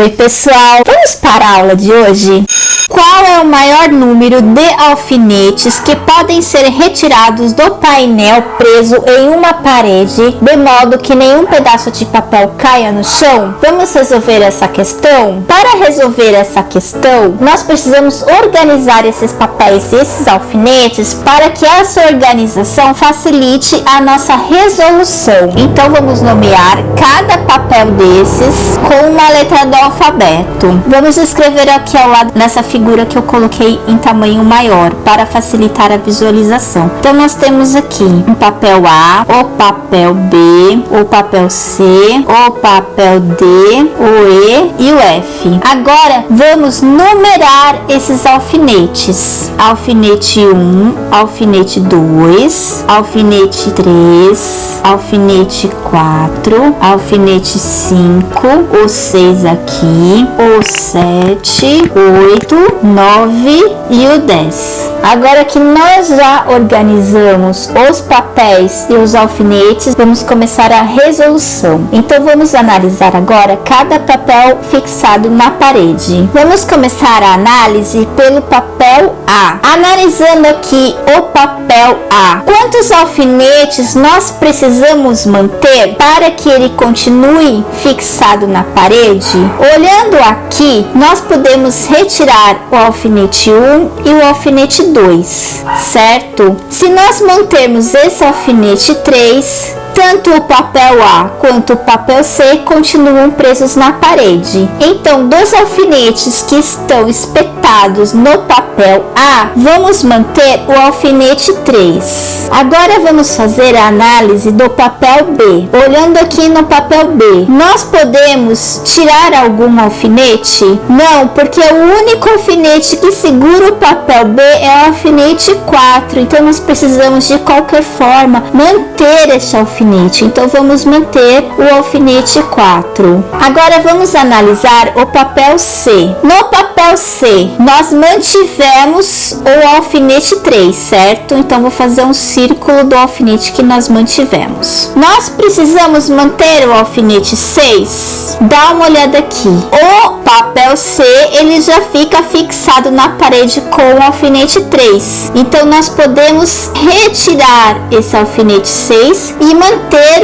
Oi pessoal, vamos para a aula de hoje? Qual é o maior número de alfinetes que podem ser retirados do painel preso em uma parede, de modo que nenhum pedaço de papel caia no chão? Vamos resolver essa questão? Para resolver essa questão, nós precisamos organizar esses papéis e esses alfinetes para que essa organização facilite a nossa resolução. Então vamos nomear cada papel desses com uma letra do alfabeto. Vamos escrever aqui ao lado nessa figura que eu coloquei em tamanho maior para facilitar a visualização. Então nós temos aqui o papel A, o papel B, o papel C, o papel D, o E e o F. Agora vamos numerar esses alfinetes. Alfinete 1, alfinete 2, alfinete 3, alfinete 4, alfinete 5, o 6 aqui, o 7, 8, 9 e o 10. Agora que nós já organizamos os papéis e os alfinetes, vamos começar a resolução. Então vamos analisar agora cada papel fixado na parede. Vamos começar a análise pelo papel A. Analisando aqui o papel A, quantos alfinetes nós precisamos manter para que ele continue fixado na parede? Olhando aqui, nós podemos retirar o alfinete 1 e o alfinete 2, certo? Se nós mantermos esse alfinete 3, tanto o papel A quanto o papel C continuam presos na parede. Então, dos alfinetes que estão espetados no papel A, vamos manter o alfinete 3. Agora vamos fazer a análise do papel B. Olhando aqui no papel B, nós podemos tirar algum alfinete? Não, porque o único alfinete que segura o papel B é o alfinete 4. Então, nós precisamos de qualquer forma manter esse alfinete. Então vamos manter o alfinete 4. Agora vamos analisar o papel C. No papel C, nós mantivemos o alfinete 3, certo? Então vou fazer um círculo do alfinete que nós mantivemos. Nós precisamos manter o alfinete 6? Dá uma olhada aqui. O papel C, ele já fica fixado na parede com o alfinete 3. Então nós podemos retirar esse alfinete 6 e manter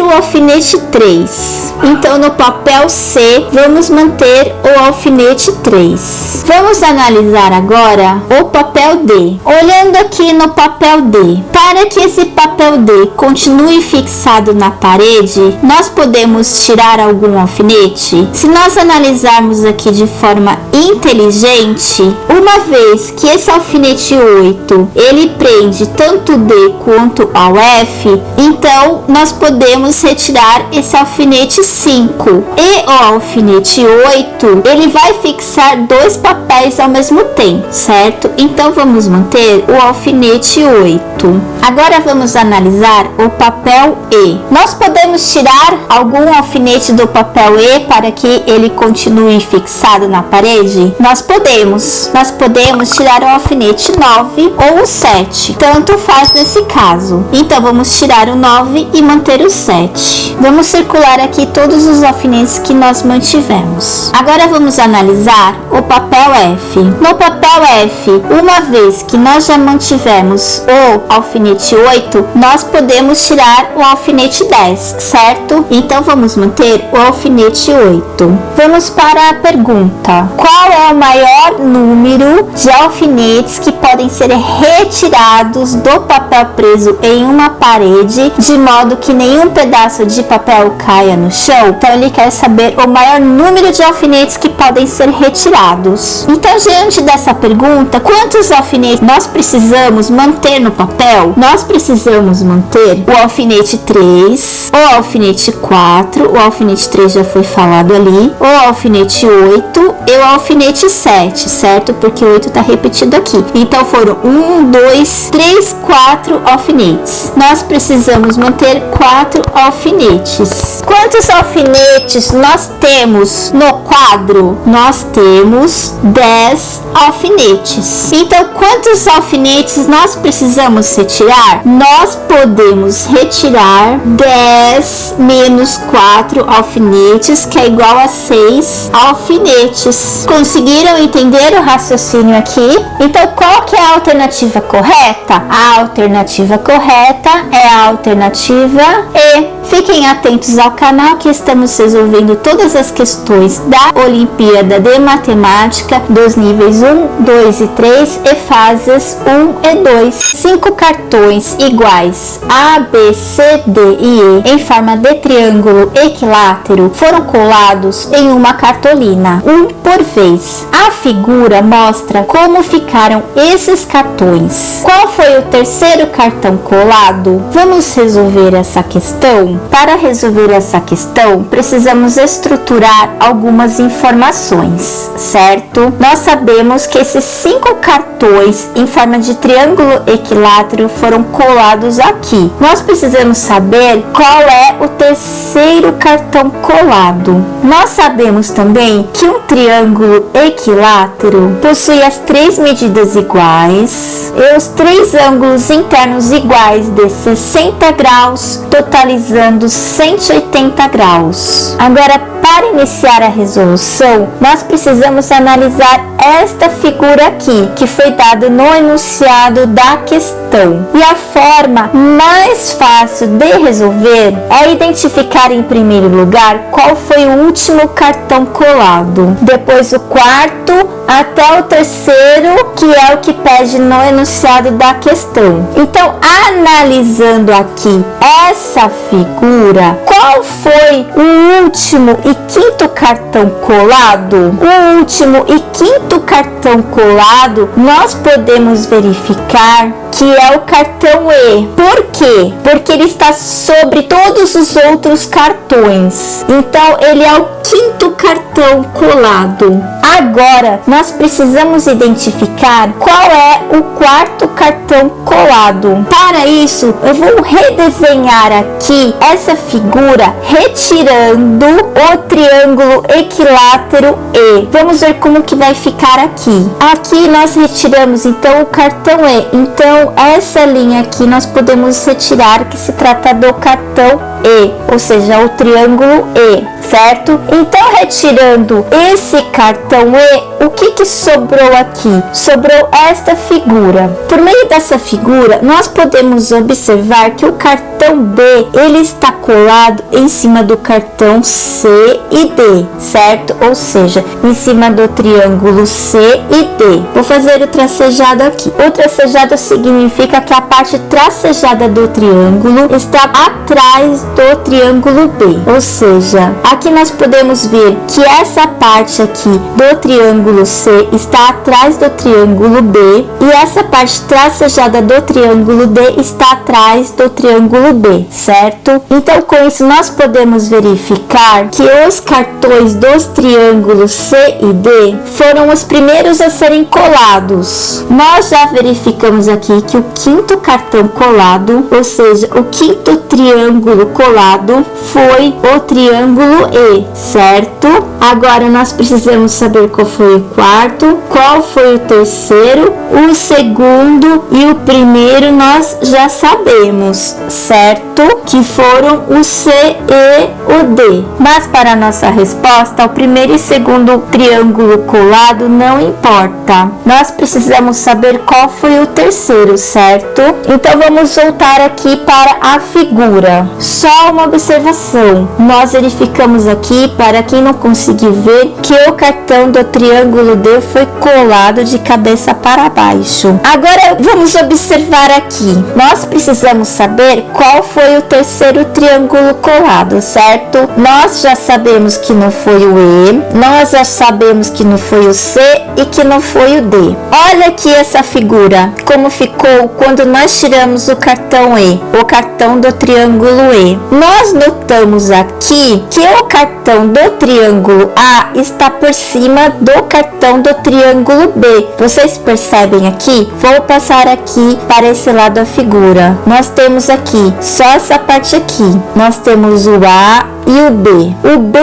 o alfinete 3. Então no papel C vamos manter o alfinete 3. Vamos analisar agora o papel D. Olhando aqui no papel D, para que esse papel D continue fixado na parede, nós podemos tirar algum alfinete? Se nós analisarmos aqui de forma inteligente, uma vez que esse alfinete 8 ele prende tanto o D quanto ao F, então nós podemos retirar esse alfinete 5. E o alfinete 8, ele vai fixar dois papéis ao mesmo tempo, certo? Então vamos manter o alfinete 8. Agora vamos analisar o papel E. Nós podemos tirar algum alfinete do papel E para que ele continue fixado na parede? Nós podemos. Nós podemos tirar o alfinete 9 ou o 7. Tanto faz nesse caso. Então vamos tirar o 9 e manter o 7. Vamos circular aqui todos os alfinetes que nós mantivemos. Agora vamos analisar o papel F. No papel F, uma vez que nós já mantivemos o alfinete 8, nós podemos tirar o alfinete 10, certo? Então vamos manter o alfinete 8. Vamos para a pergunta: qual é o maior número de alfinetes que podem ser retirados do papel preso em uma parede, de modo que nenhum pedaço de papel caia no chão? Então ele quer saber o maior número de alfinetes que podem ser retirados. Então, diante dessa pergunta, quantos alfinetes nós precisamos manter no papel? Nós precisamos manter o alfinete 3, o alfinete 4, o alfinete 3 já foi falado ali, o alfinete 8 e o alfinete 7, certo? Porque o 8 está repetido aqui. Então foram 1, 2, 3, 4 alfinetes. Nós precisamos manter 4 alfinetes. Quantos alfinetes nós temos no quadro? Nós temos 10 alfinetes. Então, quantos alfinetes nós precisamos retirar? Nós podemos retirar 10 menos 4 alfinetes, que é igual a 6 alfinetes. Conseguiram entender o raciocínio aqui? Então, qual que é a alternativa correta? A alternativa correta é a alternativa E. Fiquem atentos ao canal que estamos resolvendo todas as questões da Olimpíada de Matemática dos níveis 1, 2 e 3 e fases 1 e 2. 5 cartões iguais A, B, C, D e E em forma de triângulo equilátero foram colados em uma cartolina, um por vez. A figura mostra como ficaram esses cartões. Qual foi o terceiro cartão colado? Vamos resolver essa questão? Para resolver essa questão, precisamos estruturar algumas informações, certo? Nós sabemos que esses 5 cartões em forma de triângulo equilátero foram colados aqui. Nós precisamos saber qual é o terceiro cartão colado. Nós sabemos também que um triângulo equilátero possui as 3 medidas iguais e os 3 ângulos internos iguais de 60 graus, totalizando 180 graus. Agora, para iniciar a resolução, nós precisamos analisar esta figura aqui, que foi dada no enunciado da questão. E a forma mais fácil de resolver é identificar em primeiro lugar qual foi o último cartão colado, depois o quarto até o terceiro, que é o que pede no enunciado da questão. Então, analisando aqui essa figura, qual foi o último e quinto cartão colado? O último e quinto cartão colado, nós podemos verificar que é o cartão E. Por quê? Porque ele está sobre todos os outros cartões. Então, ele é o quinto cartão colado. Agora, nós precisamos identificar qual é o quarto cartão colado. Para isso, eu vou redesenhar aqui essa figura, retirando o triângulo equilátero E. Vamos ver como que vai ficar aqui. Aqui nós retiramos, então, o cartão E. Então, essa linha aqui nós podemos retirar, que se trata do cartão E, ou seja, o triângulo E, certo? Então, retirando esse cartão E, o que sobrou aqui? Sobrou esta figura. Por meio dessa figura, nós podemos observar que o cartão B, ele está colado em cima do cartão C e D, certo? Ou seja, em cima do triângulo C e D. Vou fazer o tracejado aqui. O tracejado significa que a parte tracejada do triângulo está atrás do triângulo B. Ou seja, aqui nós podemos ver que essa parte aqui do triângulo C está atrás do triângulo B e essa parte tracejada do triângulo D está atrás do triângulo B, certo? Então, com isso, nós podemos verificar que os cartões dos triângulos C e D foram os primeiros a serem colados. Nós já verificamos aqui que o quinto cartão colado, ou seja, o quinto triângulo colado, foi o triângulo E, certo? Agora nós precisamos saber qual foi o quarto, qual foi o terceiro, o segundo e o primeiro nós já sabemos, certo? Que foram o C e o D. Mas para a nossa resposta, o primeiro e segundo triângulo colado não importa. Nós precisamos saber qual foi o terceiro, certo? Então vamos voltar aqui para a figura. Só uma observação. Nós verificamos aqui, para quem não conseguiu ver, que o cartão do triângulo D foi colado de cabeça para baixo. Agora vamos observar aqui. Nós precisamos saber qual foi o terceiro triângulo colado, certo? Nós já sabemos que não foi o E, nós já sabemos que não foi o C e que não foi o D. Olha aqui essa figura, como ficou quando nós tiramos o cartão E, o cartão do triângulo E. Nós notamos aqui que o cartão do triângulo A está por cima do cartão do triângulo B. Vocês percebem aqui? Vou passar aqui para esse lado da figura. Nós temos aqui Só essa parte aqui. Nós temos o A e o B. O B,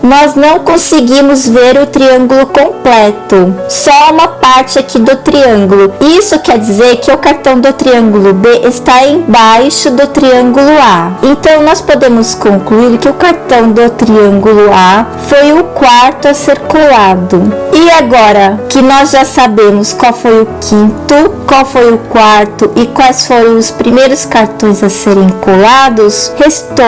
nós não conseguimos ver o triângulo completo, só uma parte aqui do triângulo. Isso quer dizer que o cartão do triângulo B está embaixo do triângulo A. Então, nós podemos concluir que o cartão do triângulo A foi o quarto a ser colado. E agora que nós já sabemos qual foi o quinto, qual foi o quarto e quais foram os primeiros cartões a serem colados, restou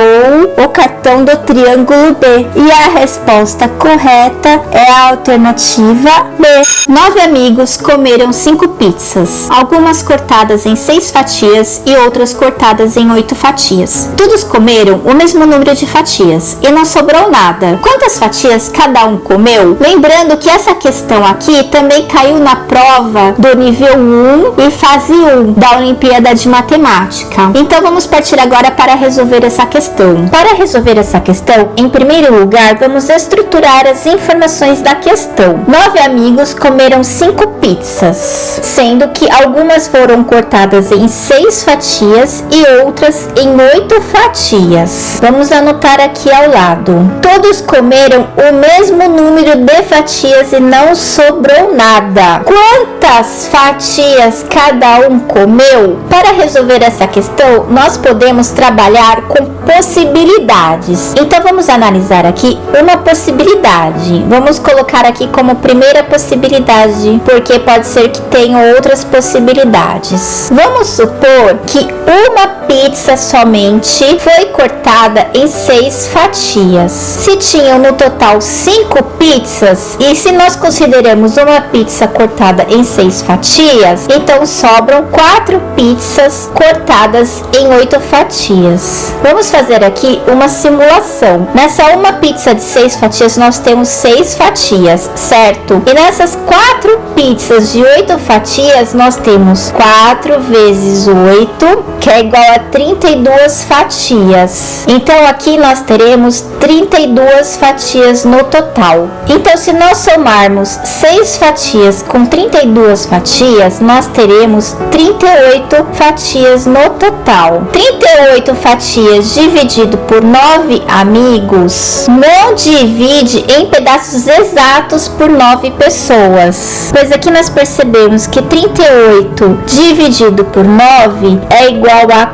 o cartão do triângulo B. E a resposta correta é a alternativa B. 9 amigos comeram 5 pizzas, algumas cortadas em 6 fatias e outras cortadas em 8 fatias. Todos comeram o mesmo número de fatias e não sobrou nada. Quantas fatias cada um comeu? Lembrando que essa questão aqui também caiu na prova do nível 1 e fase 1 da Olimpíada de Matemática. Então vamos partir agora para resolver essa questão. Para resolver essa questão, em primeiro lugar, vamos estruturar as informações da questão. 9 amigos comeram 5 pizzas, sendo que algumas foram cortadas em 6 fatias e outras em 8 fatias. Vamos anotar aqui ao lado. Todos comeram o mesmo número de fatias e não sobrou nada. Quantas fatias cada um comeu? Para resolver essa questão, nós podemos trabalhar com possibilidades. Então vamos analisar aqui uma possibilidade. Vamos colocar aqui como primeira possibilidade, porque pode ser que tenha outras possibilidades. Vamos supor que uma pizza somente foi cortada em 6 fatias. Se tinham no total 5 pizzas, e se nós consideramos uma pizza cortada em 6 fatias, então sobram 4 pizzas cortadas em 8 fatias. Vamos fazer aqui uma simulação. Nessa uma pizza de 6 fatias, nós temos 6 fatias, certo? E nessas 4 pizzas de 8 fatias, nós temos 4 vezes 8, que é igual a 32 fatias. Então, aqui nós teremos 32 fatias no total. Então, se nós somarmos 6 fatias com 32 fatias, nós teremos 38 fatias no total. 38 fatias dividido por 9 amigos não divide em pedaços exatos por 9 pessoas, pois aqui nós percebemos que 38 dividido por 9 é igual a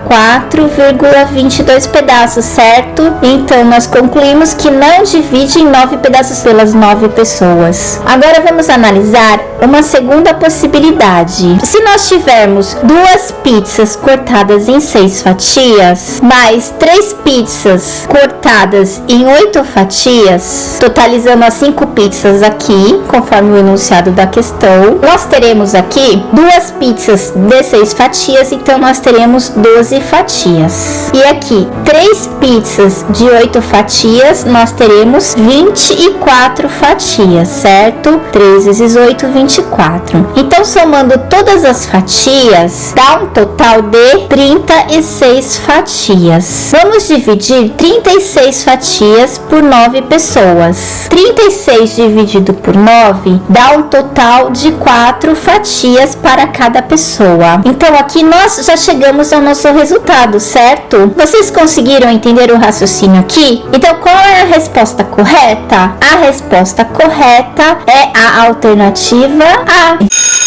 4,22 pedaços, certo? Então nós concluímos que não divide em 9 pedaços pelas 9 pessoas. Agora vamos analisar uma segunda possibilidade. Se nós tivermos 2 pizzas cortadas em 6 fatias, mais 3 pizzas cortadas em 8 fatias, totalizando as 5 pizzas aqui, conforme o enunciado da questão, nós teremos aqui 2 pizzas de 6 fatias, então nós teremos 12 fatias. E aqui 3 pizzas de 8 fatias, nós teremos 24 fatias, certo? 3 vezes 8, 24. Então, somando todas as fatias, dá um total de 36 fatias. Vamos dividir 36 fatias por 9 pessoas. 36 dividido por 9 dá um total de 4 fatias para cada pessoa. Então, aqui nós já chegamos ao nosso resultado, certo? Vocês conseguiram entender o raciocínio aqui? Então, qual é a resposta correta? A resposta correta é a alternativa A.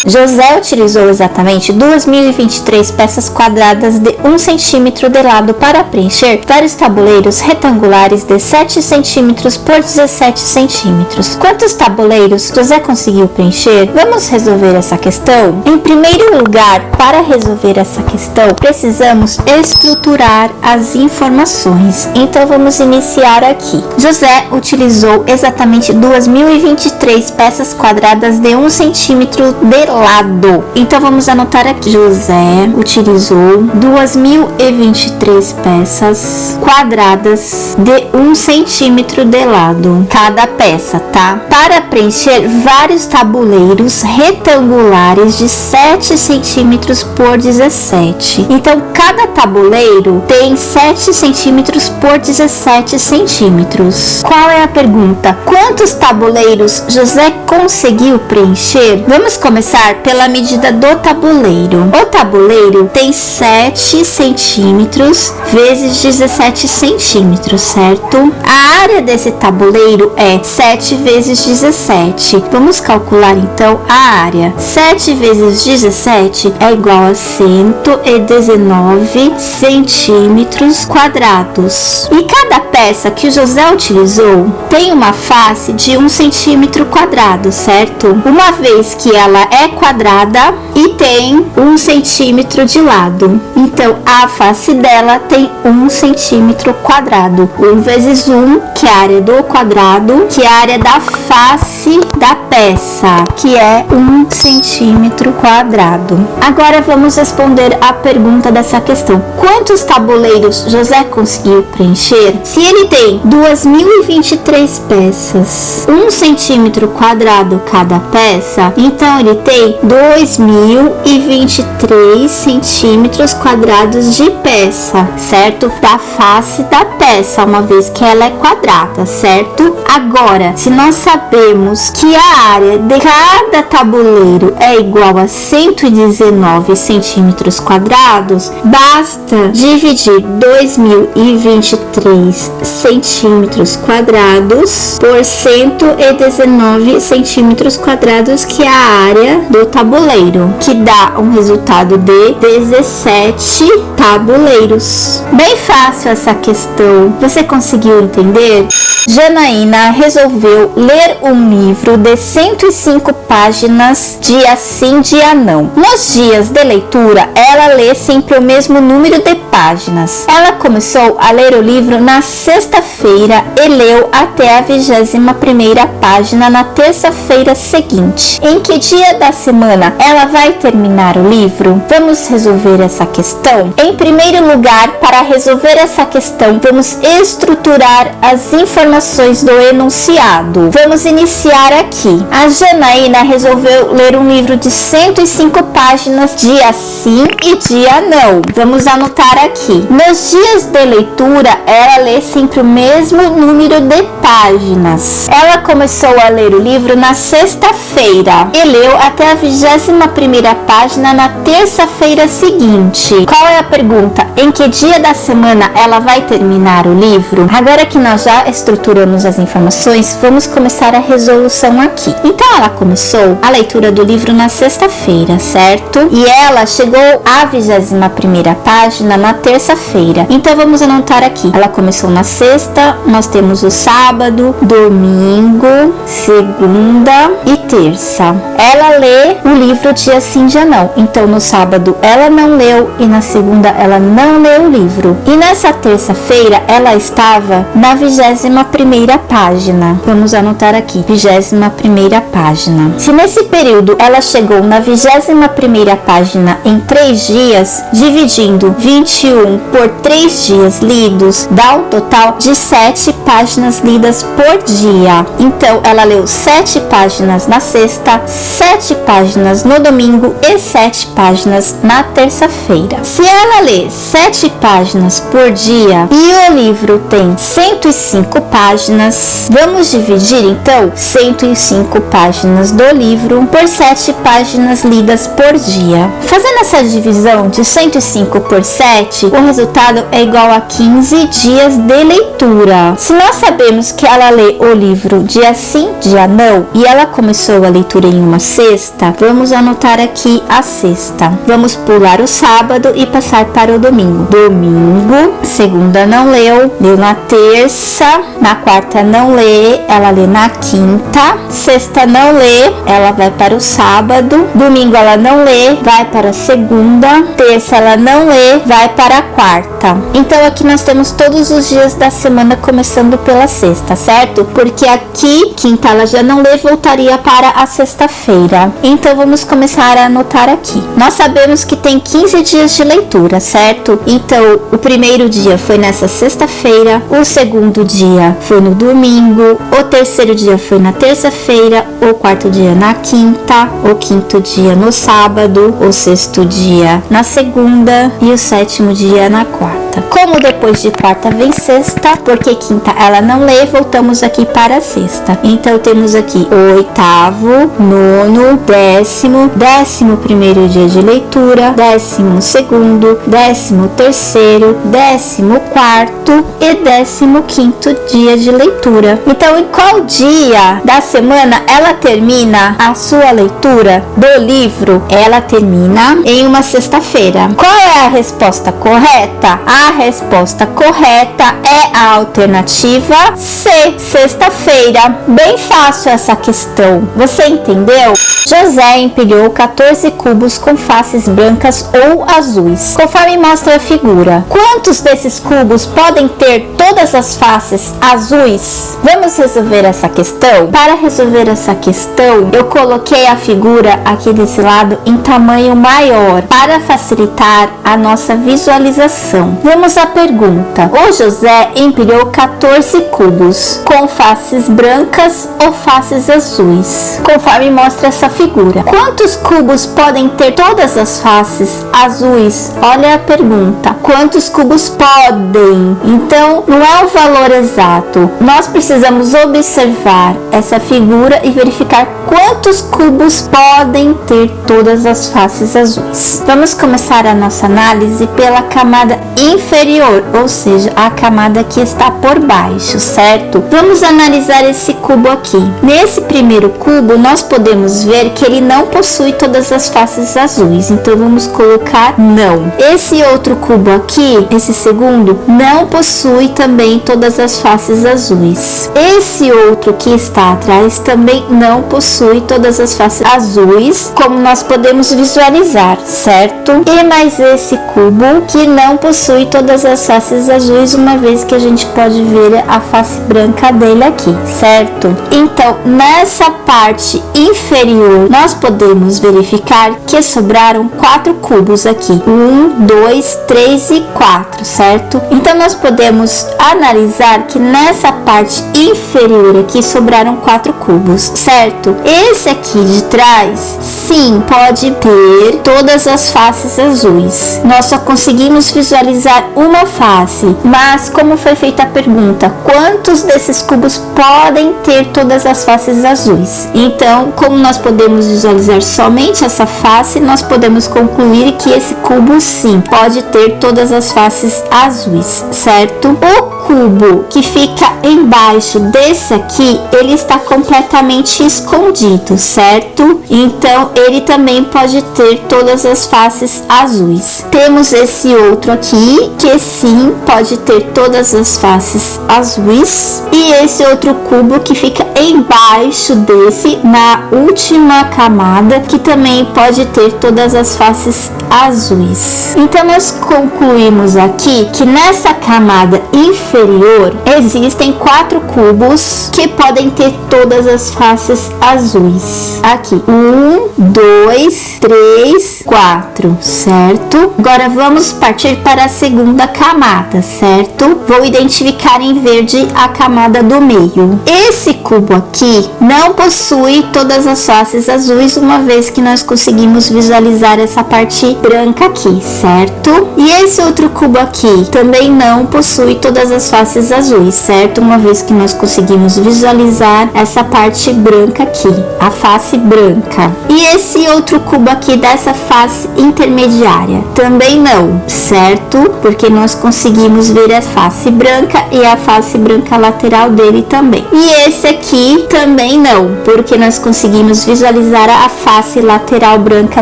José utilizou exatamente 2.023 peças quadradas de 1 centímetro de lado para preencher vários tabuleiros retangulares de 7 centímetros por 17 centímetros. Quantos tabuleiros José conseguiu preencher? Vamos resolver essa questão? Em primeiro lugar, para resolver essa questão, precisamos estruturar as informações. Então, vamos iniciar aqui. José utilizou exatamente 2.023 peças quadradas de 1 centímetro de lado. Então, vamos anotar aqui. José utilizou 2.023 peças quadradas de 1 centímetro de lado, cada peça, tá? Para preencher vários tabuleiros retangulares de 7 centímetros por 17. Então, cada tabuleiro tem 7 centímetros por 17 centímetros. Qual é a pergunta? Quantos tabuleiros José conseguiu preencher? Vamos começar começar pela medida do tabuleiro. O tabuleiro tem 7 centímetros vezes 17 centímetros, certo? A área desse tabuleiro é 7 vezes 17. Vamos calcular então a área. 7 vezes 17 é igual a 119 centímetros quadrados. E cada peça que o José utilizou tem uma face de 1 centímetro quadrado, certo? Uma vez que ela é quadrada e tem 1 centímetro de lado. Então, a face dela tem 1 centímetro quadrado. 1 vezes 1, que é a área do quadrado, que é a área da face da peça, que é 1 centímetro quadrado. Agora vamos responder a pergunta dessa questão. Quantos tabuleiros José conseguiu preencher? Se ele tem 2.023 peças, 1 centímetro quadrado cada peça, então ele tem 2.023 centímetros quadrados de peça, certo? Da face da peça, uma vez que ela é quadrada, certo? Agora, se nós sabemos que a área de cada tabuleiro é igual a 119 centímetros quadrados, basta dividir 2.023 centímetros quadrados por 119 centímetros quadrados, que é a área do tabuleiro, que dá um resultado de 17 tabuleiros. Bem fácil essa questão. Você conseguiu entender? Janaína resolveu ler um livro de 105 páginas, dia sim, dia não. Nos dias de leitura, ela lê sempre o mesmo número de páginas. Ela começou a ler o livro na sexta-feira e leu até a 21ª página na terça-feira seguinte. Em que dia da semana ela vai terminar o livro? Vamos resolver essa questão? Em primeiro lugar, para resolver essa questão, vamos estruturar as informações do enunciado. Vamos iniciar aqui. A Janaína resolveu ler um livro de 105 páginas, dia sim e dia não. Vamos anotar aqui. Nos dias de leitura, ela lê sempre o mesmo número de páginas. Ela começou a ler o livro na sexta-feira e leu até a 21ª página na terça-feira seguinte. Qual é a pergunta? Em que dia da semana ela vai terminar o livro? Agora que nós já estruturamos as informações, vamos começar a resolução aqui. Então ela começou a leitura do livro na sexta-feira, certo? E ela chegou à 21ª página na terça-feira. Então vamos anotar aqui. Ela começou na sexta, nós temos o sábado, domingo, segunda e terça. Ela lê o livro dia sim, dia não. Então no sábado ela não leu e na segunda ela não leu o livro. E nessa terça-feira ela estava na 21ª página. Vamos anotar aqui, 21ª página. Se nesse período ela chegou na 21ª página em 3 dias, dividindo 21 por 3 dias lidos, dá um total de 7 páginas lidas por dia. Então ela leu 7 páginas na sexta, 7 páginas no domingo e 7 páginas na terça-feira. Se ela lê 7 páginas por dia e o livro tem 105 páginas, vamos dividir então 105 páginas do livro por 7 páginas lidas por dia. Fazendo essa divisão de 105 por 7, o resultado é igual a 15 dias de leitura. Se nós sabemos que ela lê o livro dia sim, dia não, e ela começou a leitura em uma sexta, vamos anotar aqui a sexta. Vamos pular o sábado e passar para o domingo. Domingo, segunda não leu na terça, na quarta não lê, ela lê na quinta, sexta não lê, ela vai para o sábado, domingo ela não lê, vai para a segunda, terça ela não lê, vai para a quarta. Então aqui nós temos todos os dias da semana começando pela sexta, certo? Porque aqui, quinta ela já não lê, voltaria para a sexta-feira. Então vamos começar a anotar aqui. Nós sabemos que tem 15 dias de leitura, certo? Então o primeiro dia foi nessa sexta-feira, o segundo dia foi no domingo, o terceiro dia foi na terça-feira, o quarto dia na quinta, o quinto dia no sábado, o sexto dia na segunda e o sétimo dia na quarta. Como depois de quarta vem sexta, porque quinta ela não lê, voltamos aqui para a sexta. Então temos aqui o oitavo, nono, décimo, 11º dia de leitura, 12º, 13º, 14º e 15º dia de leitura. Então, em qual dia da semana ela termina a sua leitura do livro? Ela termina em uma sexta-feira. Qual é a resposta correta? A resposta correta é a alternativa C, sexta-feira. Bem fácil essa questão. Você entendeu? José empilhou 14 cubos com faces brancas ou azuis, conforme mostra a figura. Quantos desses cubos podem ter todas as faces azuis? Vamos resolver essa questão? Para resolver essa questão, eu coloquei a figura aqui desse lado em tamanho maior, para facilitar a nossa visualização. Vamos à pergunta. O José empilhou 14 cubos com faces brancas ou faces azuis, conforme mostra essa figura. Quantos cubos podem ter todas as faces azuis? Olha a pergunta. Quantos cubos podem? Então, não é o valor exato. Nós precisamos observar essa figura e verificar quantos cubos podem ter todas as faces azuis. Vamos começar a nossa análise pela camada inferior, ou seja, a camada que está por baixo, certo? Vamos analisar esse cubo aqui. Nesse primeiro cubo, nós podemos ver que ele não possui todas as faces azuis, então vamos colocar não. Esse outro cubo aqui, esse segundo, não possui também todas as faces azuis. Esse outro que está atrás também não possui todas as faces azuis, como nós podemos visualizar, certo? E mais esse cubo que não possui todas as faces azuis, uma vez que a gente pode ver a face branca dele aqui, certo? Então, nessa parte inferior, nós podemos verificar que sobraram 4 cubos aqui. 1, 2, 3 e 4, certo? Então, nós podemos analisar que nessa parte inferior aqui sobraram 4 cubos, certo? Esse aqui de trás, sim, pode ter todas as faces azuis. Nós só conseguimos visualizar uma face, mas como foi feita a pergunta, quantos desses cubos podem ter todas as faces azuis? Então, como nós podemos visualizar somente essa face, nós podemos concluir que esse cubo, sim, pode ter todas as faces azuis, certo? O cubo que fica embaixo desse aqui, ele está completamente escondido, certo? Então, ele também pode ter todas as faces azuis. Temos esse outro aqui, que sim, pode ter todas as faces azuis. E esse outro cubo que fica embaixo desse, na última camada, que também pode ter todas as faces azuis. Então, nós concluímos aqui que nessa camada inferior existem 4 cubos que podem ter todas as faces azuis. Aqui, 1, 2, 3, 4, certo? Agora vamos partir para a segunda camada, certo? Vou identificar em verde a camada do meio. Esse cubo aqui não possui todas as faces azuis, uma vez que nós conseguimos visualizar essa parte branca aqui, certo? E esse outro cubo aqui também não possui todas as faces azuis, certo? Uma vez que nós conseguimos visualizar essa parte branca aqui, a face branca. E esse outro cubo aqui dessa face intermediária também não, certo? Porque nós conseguimos ver a face branca e a face branca lateral dele também. E esse aqui também não, porque nós conseguimos visualizar a face lateral branca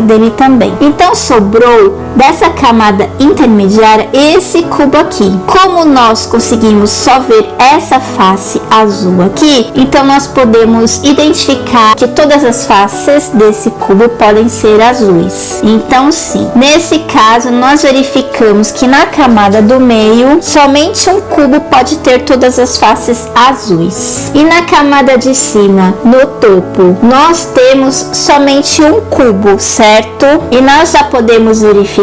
dele também. Então, sobrou dessa camada intermediária esse cubo aqui. Como nós conseguimos só ver essa face azul aqui, então nós podemos identificar que todas as faces desse cubo podem ser azuis. Então, sim, nesse caso nós verificamos que na camada do meio somente um cubo pode ter todas as faces azuis. E na camada de cima, no topo, nós temos somente um cubo, certo? E nós já podemos verificar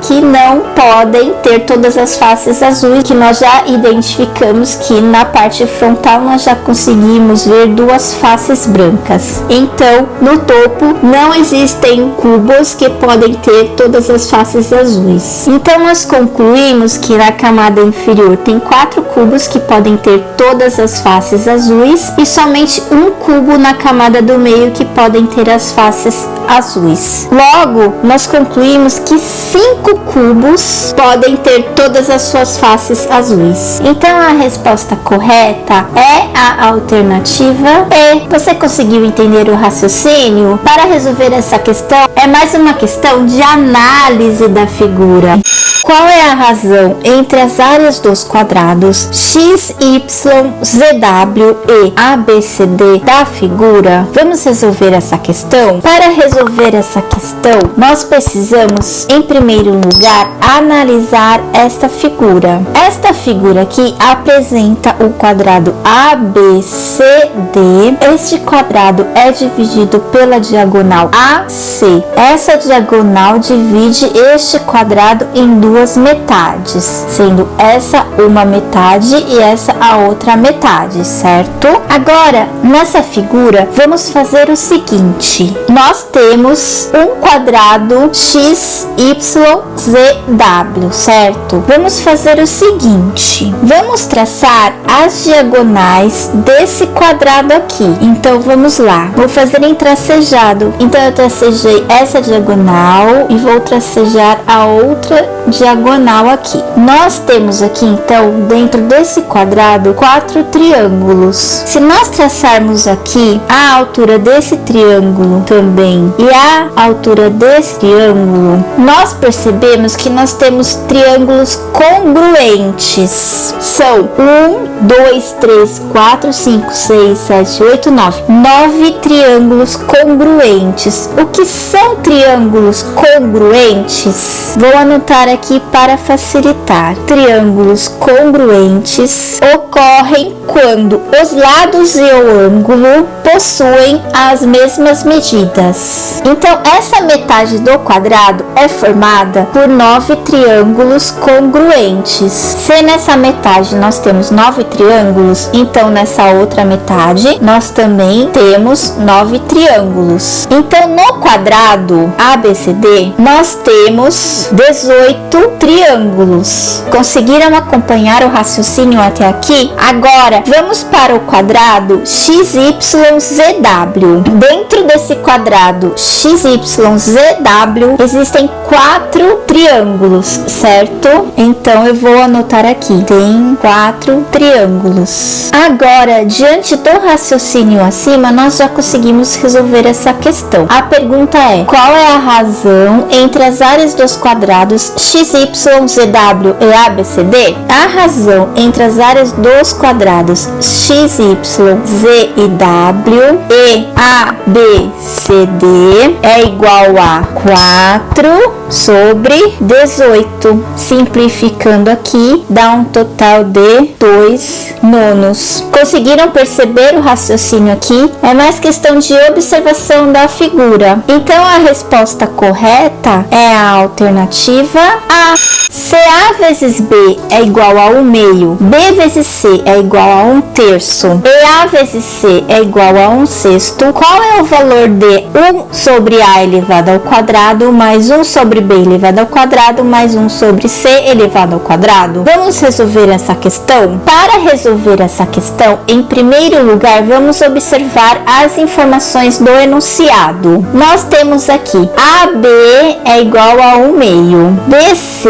que não podem ter todas as faces azuis, que nós já identificamos que na parte frontal nós já conseguimos ver 2 faces brancas. Então, no topo não existem cubos que podem ter todas as faces azuis. Então, nós concluímos que na camada inferior tem 4 cubos que podem ter todas as faces azuis e somente um cubo na camada do meio que podem ter as faces azuis. Logo, nós concluímos que 5 cubos podem ter todas as suas faces azuis. Então, a resposta correta é a alternativa E. Você conseguiu entender o raciocínio? Para resolver essa questão, é mais uma questão de análise da figura. Qual é a razão entre as áreas dos quadrados x, y, zw e abcd da figura? Vamos resolver essa questão? Para resolver essa questão, nós precisamos, em primeiro lugar, analisar esta figura. Esta figura aqui apresenta o quadrado ABCD. Este quadrado é dividido pela diagonal AC. Essa diagonal divide este quadrado em duas metades, sendo essa uma metade e essa a outra metade, certo? Agora, nessa figura, vamos fazer o seguinte: nós temos um quadrado x, y, z, w, certo? Vamos fazer o seguinte: vamos traçar as diagonais desse quadrado aqui. Então, vamos lá. Vou fazer em tracejado. Então, eu tracejei essa diagonal e vou tracejar a outra diagonal aqui. Nós temos aqui, então, dentro desse quadrado, 4 triângulos. Se nós traçarmos aqui a altura desse triângulo também e a altura desse triângulo, nós percebemos que nós temos triângulos congruentes. São 1, 2, 3, 4, 5, 6, 7, 8, 9. 9 triângulos congruentes. O que são triângulos congruentes? Vou anotar aqui para facilitar. Triângulos congruentes ocorrem quando os lados e o ângulo possuem as mesmas medidas. Então, essa metade do quadrado é formada por 9 triângulos congruentes. Se nessa metade nós temos 9 triângulos, então nessa outra metade nós também temos 9 triângulos. Então, no quadrado ABCD, nós temos 18 triângulos. Conseguiram acompanhar o raciocínio até aqui? Agora, vamos para o quadrado XYZW. Dentro desse quadrado XYZW existem 4 triângulos, certo? Então, eu vou anotar aqui. Tem 4 triângulos. Agora, diante do raciocínio acima, nós já conseguimos resolver essa questão. A pergunta é: qual é a razão entre as áreas dos quadrados XYZW e ABCD? A razão entre as áreas dos quadrados XY, Z e W e ABCD é igual a 4 sobre 18. Simplificando aqui, dá um total de 2 nonos. Conseguiram perceber o raciocínio aqui? É mais questão de observação da figura. Então, a resposta correta é a alternativa A. Se A vezes B é igual a 1 meio, B vezes C é igual a 1 terço e A vezes C é igual a 1 sexto, qual é o valor de 1 sobre A elevado ao quadrado mais 1 sobre B elevado ao quadrado mais 1 sobre C elevado ao quadrado? Vamos resolver essa questão? Para resolver essa questão, em primeiro lugar, vamos observar as informações do enunciado. Nós temos aqui AB é igual a 1 meio, BC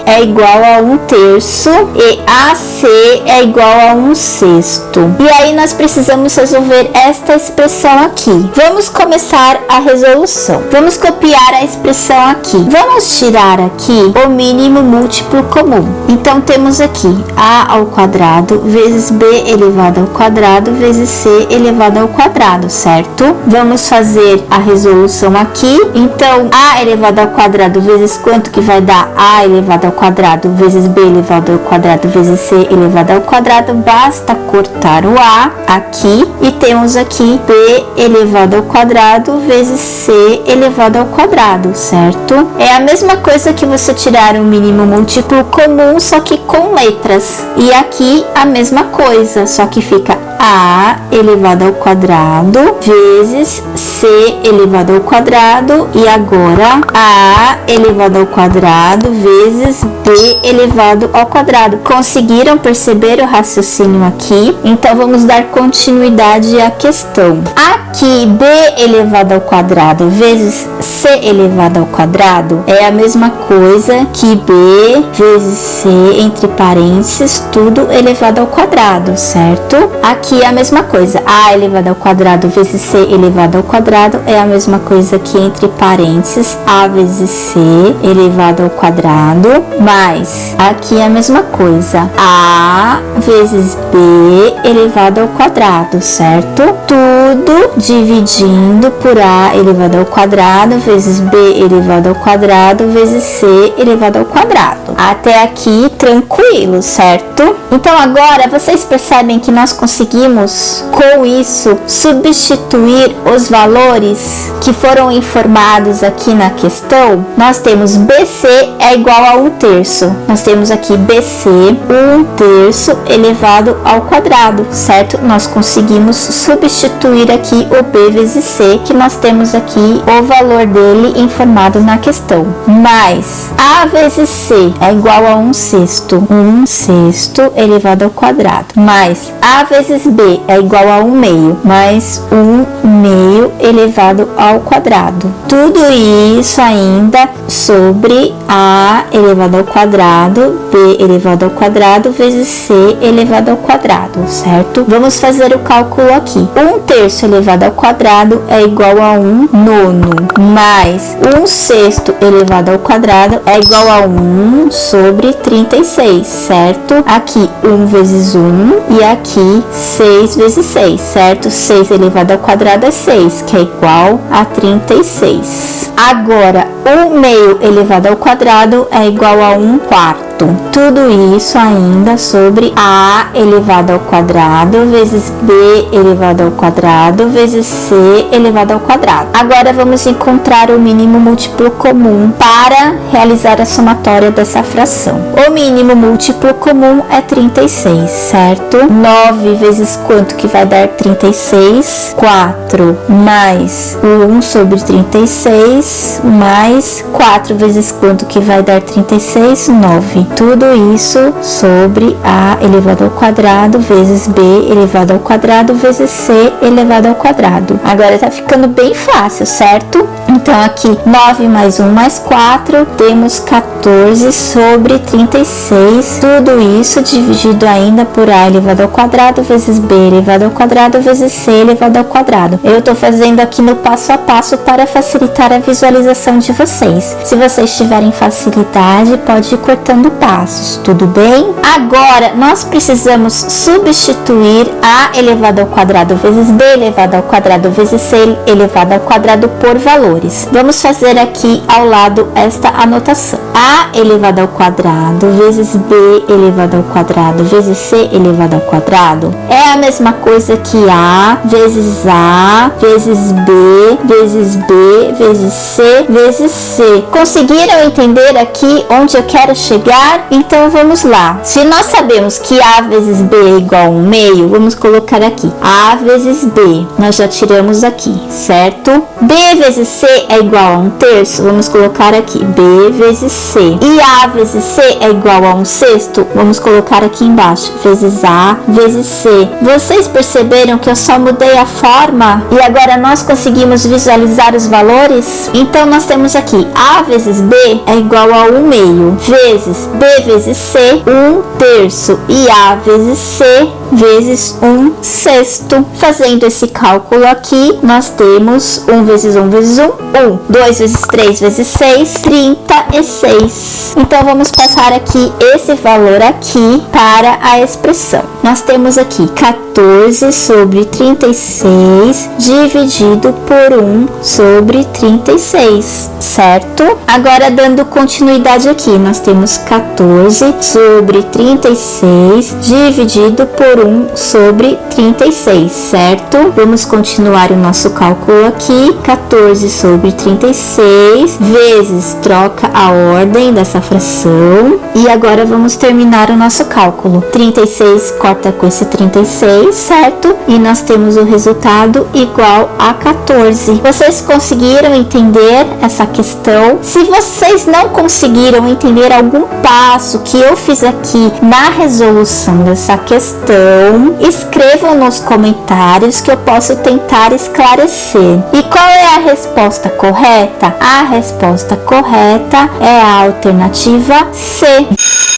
é igual a 1 terço e AC é igual a 1 sexto. E aí nós precisamos resolver esta expressão aqui. Vamos começar a resolução. Vamos copiar a expressão aqui. Vamos tirar aqui o mínimo múltiplo comum. Então temos aqui A ao quadrado vezes B elevado ao quadrado vezes C elevado ao quadrado, certo? Vamos fazer a resolução aqui. Então A elevado ao quadrado vezes quanto que vai dar? A elevado ao quadrado vezes B elevado ao quadrado vezes C elevado ao quadrado. Basta cortar o A aqui e temos aqui B elevado ao quadrado vezes C elevado ao quadrado, certo? É a mesma coisa que você tirar um mínimo múltiplo comum, só que com letras. E aqui a mesma coisa, só que fica A elevado ao quadrado vezes C elevado ao quadrado e agora A elevado ao quadrado vezes B elevado ao quadrado. Conseguiram perceber o raciocínio aqui? Então vamos dar continuidade à questão. Aqui B elevado ao quadrado vezes C elevado ao quadrado é a mesma coisa que B vezes C entre parênteses tudo elevado ao quadrado, certo? Aqui é a mesma coisa, A elevado ao quadrado vezes C elevado ao quadrado é a mesma coisa que entre parênteses A vezes C elevado ao quadrado, mais aqui é a mesma coisa, A vezes B elevado ao quadrado, certo? Tudo dividindo por A elevado ao quadrado vezes B elevado ao quadrado vezes C elevado ao quadrado. Até aqui tranquilo, certo? Então agora vocês percebem que nós conseguimos com isso substituir os valores que foram informados aqui na questão. Nós temos BC é igual a 1/3. Nós temos aqui BC 1/3 elevado ao quadrado, certo? Nós conseguimos substituir aqui o B vezes C, que nós temos aqui o valor dele informado na questão. Mais A vezes C é igual a 1/6. 1/6 elevado ao quadrado. Mais A vezes B é igual a 1/2. Mais 1/2 elevado ao quadrado. Tudo isso ainda sobre A elevado ao quadrado, B elevado ao quadrado vezes C elevado ao quadrado, certo? Vamos fazer o cálculo aqui. 1/3 elevado ao quadrado é igual a 1/9. Mais 1/6 elevado ao quadrado é igual a 1 sobre 36, certo? Aqui 1 vezes 1 e aqui 6 vezes 6, certo? 6 elevado ao quadrado é 6, que é igual a 36. Agora, 1/2 elevado ao quadrado é igual a 1/4. Tudo isso ainda sobre A elevado ao quadrado vezes B elevado ao quadrado vezes C elevado ao quadrado. Agora vamos encontrar o mínimo múltiplo comum para realizar a somatória dessa fração. O mínimo múltiplo comum é 36, certo? 9 vezes quanto que vai dar 36? 4 mais 1 sobre 36 mais 4 vezes quanto que vai dar 36? 9. Tudo isso sobre A elevado ao quadrado vezes B elevado ao quadrado vezes C elevado ao quadrado. Agora tá ficando bem fácil, certo? Então aqui 9 mais 1 mais 4, temos 14 sobre 36. Tudo isso dividido ainda por A elevado ao quadrado vezes B elevado ao quadrado vezes C elevado ao quadrado. Eu tô fazendo aqui no passo a passo para facilitar a visualização de vocês. Se vocês tiverem facilidade, pode ir cortando passos, tudo bem? Agora, nós precisamos substituir A elevado ao quadrado vezes B elevado ao quadrado vezes C elevado ao quadrado por valores. Vamos fazer aqui ao lado esta anotação. A elevado ao quadrado vezes B elevado ao quadrado vezes C elevado ao quadrado é a mesma coisa que A vezes B vezes B vezes C vezes C. Conseguiram entender aqui onde eu quero chegar? Então vamos lá. Se nós sabemos que A vezes B é igual a 1/2, vamos colocar aqui A vezes B. Nós já tiramos aqui, certo? B vezes C é igual a 1/3, vamos colocar aqui B vezes C. E A vezes C é igual a 1/6, vamos colocar aqui embaixo, vezes A vezes C. Vocês perceberam que eu só mudei a forma e agora nós conseguimos visualizar os valores? Então nós temos aqui A vezes B é igual a 1/2 vezes B vezes C 1/3 e A vezes C vezes 1/6. Fazendo esse cálculo aqui, nós temos 1 vezes 1 vezes 1, 1. 2 vezes 3 vezes 6, 36. Então vamos passar aqui esse valor aqui para a expressão. Nós temos aqui 14 sobre 36 dividido por 1 sobre 36, certo? Agora dando continuidade aqui, nós temos 14 sobre 36 dividido por 1 sobre 36, certo? Vamos continuar o nosso cálculo aqui. 14 sobre 36 vezes, troca a ordem dessa fração. E agora vamos terminar o nosso cálculo. 36 corta corta com esse 36, certo? E nós temos o resultado igual a 14. Vocês conseguiram entender essa questão? Se vocês não conseguiram entender algum passo que eu fiz aqui na resolução dessa questão, escrevam nos comentários que eu posso tentar esclarecer. E qual é a resposta correta? A resposta correta é a alternativa C.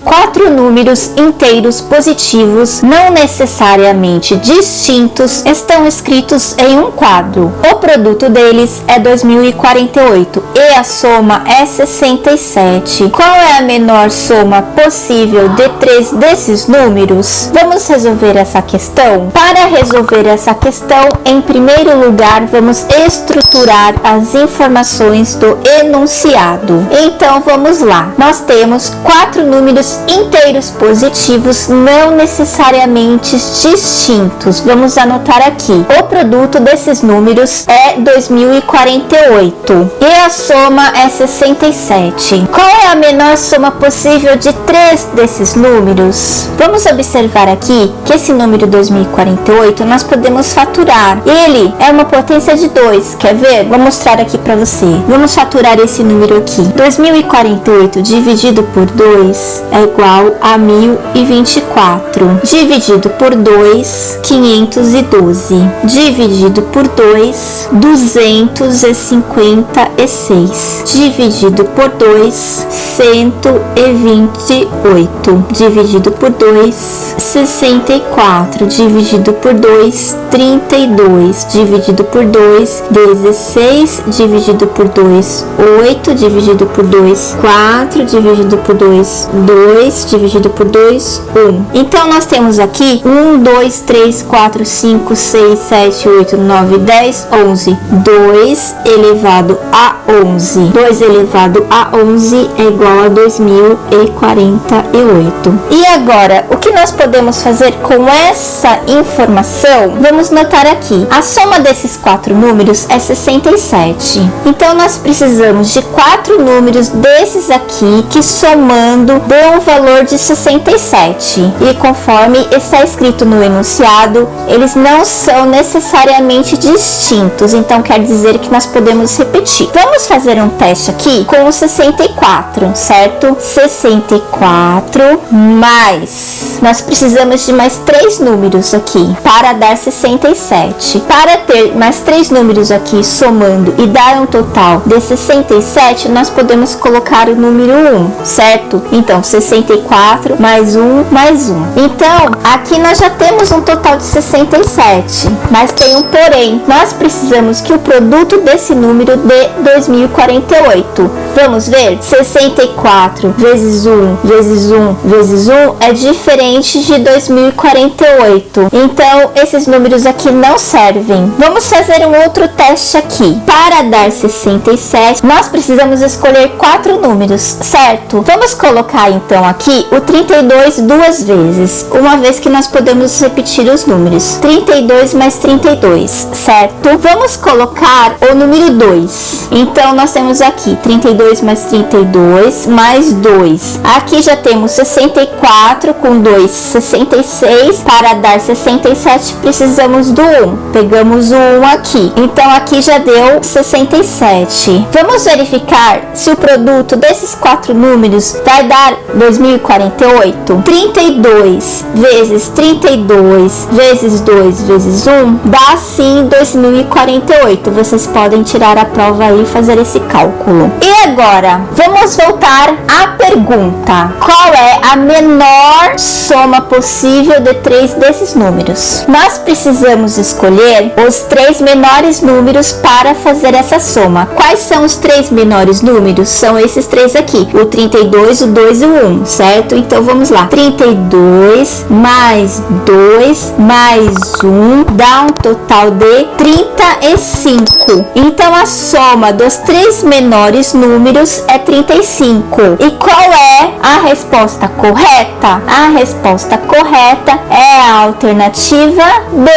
4 números inteiros positivos, não necessariamente distintos, estão escritos em um quadro. O produto deles é 2048 e a soma é 67. Qual é a menor soma possível de 3 desses números? Vamos resolver essa questão? Para resolver essa questão, em primeiro lugar, vamos estruturar as informações do enunciado. Então, vamos lá. Nós temos 4 números inteiros positivos, não necessariamente distintos. Vamos anotar aqui. O produto desses números é 2048 e a soma é 67. Qual é a menor soma possível de 3 desses números? Vamos observar aqui que esse número 2048 nós podemos faturar. Ele é uma potência de 2. Quer ver? Vou mostrar aqui para você. Vamos faturar esse número aqui. 2048 dividido por 2 é igual a 1024. Dividido por 2, 512. Dividido por 2, 256. Dividido por 2, 128. Dividido por 2, 64. Dividido por 2, 32. Dividido por 2, 16. Dividido por 2, 8. Dividido por 2, 4. Dividido por 2, 2. Dividido por 2, 1. Então, nós temos aqui 1, 2, 3, 4, 5, 6, 7, 8, 9, 10, 11. 2 elevado a 11. 2 elevado a 11 é igual a 2048. E agora, o que nós podemos fazer com essa informação? Vamos notar aqui. A soma desses 4 números é 67. Então, nós precisamos de 4 números desses aqui que somando dão um valor de 67. E conforme está escrito no enunciado, eles não são necessariamente distintos. Então, quer dizer que nós podemos repetir. Vamos fazer um teste aqui com o 64, certo? 64 mais... Nós precisamos de mais 3 números aqui para dar 67. Para ter mais 3 números aqui somando e dar um total de 67, nós podemos colocar o número 1, certo? Então, 64 mais 1 mais 1. Então, aqui nós já temos um total de 67, mas tem um porém. Nós precisamos que o produto desse número dê 2048. Vamos ver? 64 vezes 1 vezes 1 vezes 1 é diferente de 2048. Então, esses números aqui não servem. Vamos fazer um outro teste aqui. Para dar 67, nós precisamos escolher 4 números, certo? Vamos colocar então aqui o 32 duas vezes, uma vez que nós podemos repetir os números. 32 mais 32, certo? Vamos colocar o número 2. Então, nós temos aqui 32 mais 32 mais 2. Aqui já temos 64 com 2, 66. Para dar 67, precisamos do 1. Pegamos o 1 aqui. Então, aqui já deu 67. Vamos verificar se o produto desses 4 números vai dar 2048. 32 vezes 32 vezes 2 vezes 1 dá sim 2048. Vocês podem tirar a prova aí e fazer esse cálculo. E agora, vamos voltar à pergunta. Qual é a menor soma possível de 3 desses números? Nós precisamos escolher os 3 menores números para fazer essa soma. Quais são os 3 menores números? São esses 3 aqui, o 32, o 2 e o 1, certo? Então, vamos lá. 32 mais 2 mais 1 dá um total de 35. Então, a soma dos 3 menores números é 35. E qual é a resposta correta? A resposta correta é a alternativa B.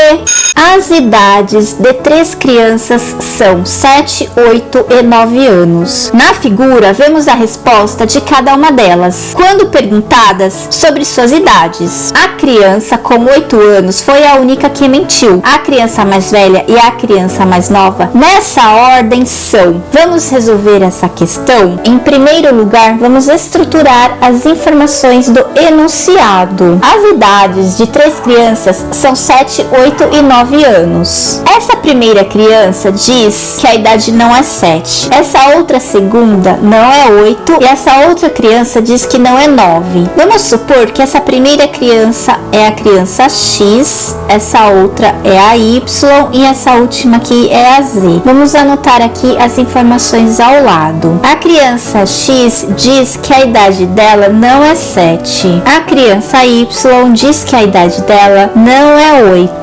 As idades de 3 crianças são 7, 8 e 9 anos. Na figura, vemos a resposta de cada uma delas, quando perguntadas sobre suas idades. A criança com 8 anos foi a única que mentiu. A criança mais velha e a criança mais nova, nessa ordem, são. Vamos resolver essa questão? Em primeiro lugar, vamos estruturar as informações do enunciado. As idades de 3 crianças são 7, 8 e 9 anos. Essa primeira criança diz que a idade não é 7. Essa outra segunda não é 8 e essa outra criança diz que não é 9. Vamos supor que essa primeira criança é a criança X, essa outra é a Y e essa última aqui é a Z. Vamos anotar aqui as informações ao lado. A criança X diz que a idade dela não é 7. A criança Y diz que a idade dela não é 8.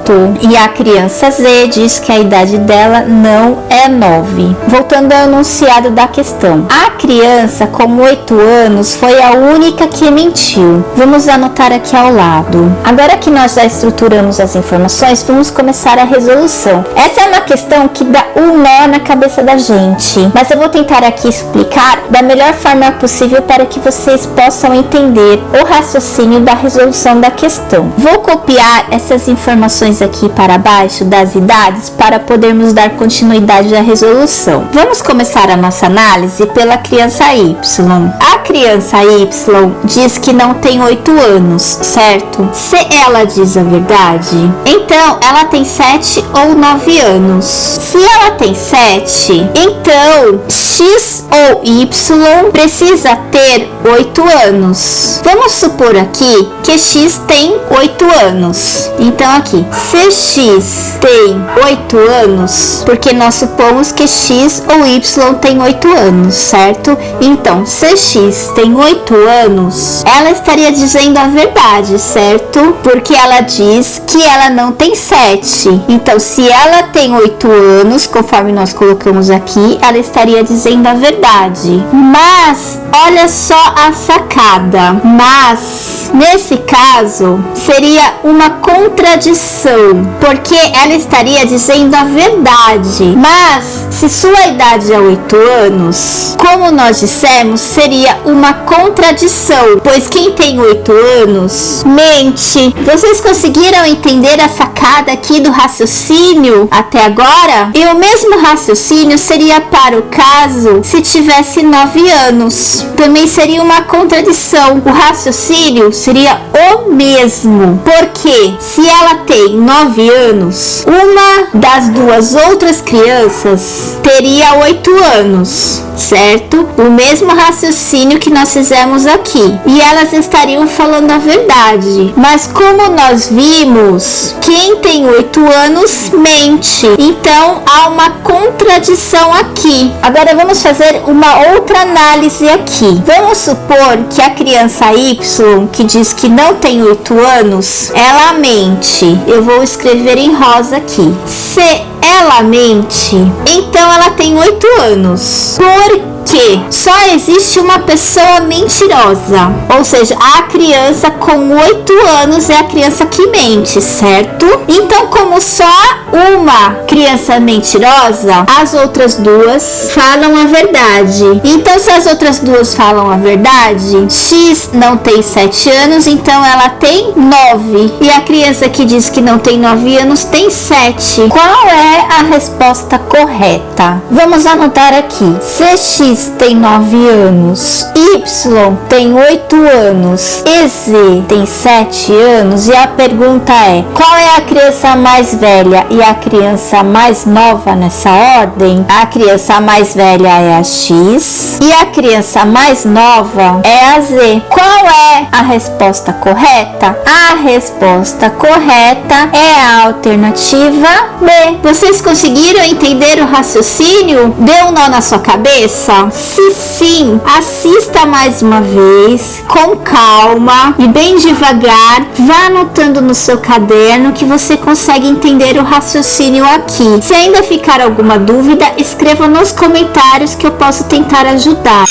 E a criança Z diz que a idade dela não é 9. Voltando ao enunciado da questão. A criança com 8 anos foi a única que mentiu. Vamos anotar aqui ao lado. Agora que nós já estruturamos as informações, vamos começar a resolução. Essa é uma questão que dá um nó na cabeça da gente, mas eu vou tentar aqui explicar da melhor forma possível para que vocês possam entender o raciocínio da resolução da questão. Vou copiar essas informações aqui para baixo das idades para podermos dar continuidade à resolução. Vamos começar a nossa análise pela criança Y. A criança Y diz que não tem 8 anos, certo? Se ela diz a verdade, então ela tem 7 ou 9 anos. Se ela tem 7, então X ou Y precisa ter 8 anos. Vamos supor aqui que X tem 8 anos. Então aqui, se X tem 8 anos, porque nós supomos que X ou Y tem 8 anos, certo? Então, se X tem 8 anos, ela estaria dizendo a verdade, certo? Porque ela diz que ela não tem 7. Então, se ela tem 8 anos, conforme nós colocamos aqui, ela estaria dizendo a verdade. Mas, olha só a sacada. Mas, nesse caso, seria uma contradição, porque ela estaria dizendo a verdade. Mas, se sua idade é 8 anos, como nós dissemos, seria uma contradição, pois quem tem 8 anos mente. Vocês conseguiram entender a sacada aqui do raciocínio até agora? E o mesmo raciocínio seria para o caso se tivesse 9 anos. Também seria uma contradição. O raciocínio seria o mesmo, porque se ela tem 9 anos, uma das duas outras crianças teria 8 anos, certo? O mesmo raciocínio que nós fizemos aqui. E elas estariam falando a verdade. Mas como nós vimos, quem tem 8 anos mente. Então há uma contradição aqui. Agora vamos fazer uma outra análise aqui. Vamos supor que a criança Y, que diz que não tem 8 anos, ela mente. Eu vou escrever em rosa aqui. Se ela mente, então ela tem 8 anos. Porque só existe uma pessoa mentirosa, ou seja, a criança com 8 anos é a criança que mente, certo? Então, como só uma criança mentirosa, as outras duas falam a verdade. Então, se as outras duas falam a verdade, X não tem 7 anos, então ela tem 9. E a criança que diz que não tem 9 anos tem 7. Qual é a resposta correta? Vamos anotar aqui. Se X tem 9 anos, Y tem 8 anos e Z tem 7 anos, e a pergunta é: qual é a criança mais velha e a criança mais nova nessa ordem? A criança mais velha é a X e a criança mais nova é a Z. Qual é a resposta correta? A resposta correta é a alternativa B. Vocês conseguiram entender o raciocínio? Deu um nó na sua cabeça? Se sim, assista mais uma vez, com calma e bem devagar. Vá anotando no seu caderno que você consegue entender o raciocínio aqui. Se ainda ficar alguma dúvida, escreva nos comentários que eu posso tentar ajudar.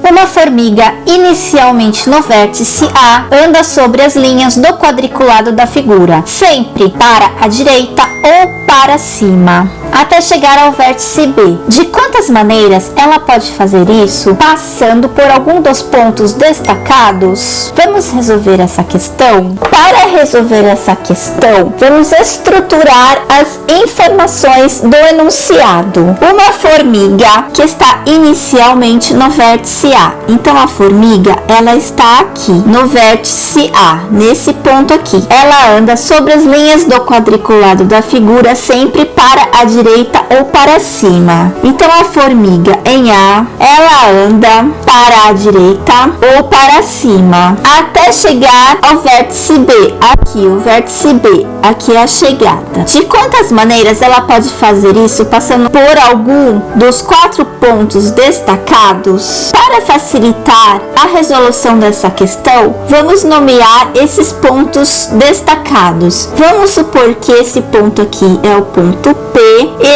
Uma formiga, inicialmente no vértice A, anda sobre as linhas do quadriculado da figura, sempre para a direita ou para cima. até chegar ao vértice B. De quantas maneiras ela pode fazer isso? Passando por algum dos pontos destacados? Vamos resolver essa questão? Para resolver essa questão, vamos estruturar as informações do enunciado. Uma formiga que está inicialmente no vértice A. Então, a formiga, ela está aqui, no vértice A, nesse ponto aqui. Ela anda sobre as linhas do quadriculado da figura, sempre para a direita ou para cima. Então, a formiga em A, ela anda para a direita ou para cima, até chegar ao vértice B. Aqui, o vértice B. Aqui é a chegada. De quantas maneiras ela pode fazer isso? Passando por algum dos 4 pontos destacados? Para facilitar a resolução dessa questão, vamos nomear esses pontos destacados. Vamos supor que esse ponto aqui é o ponto P,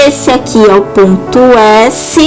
esse aqui é o ponto S,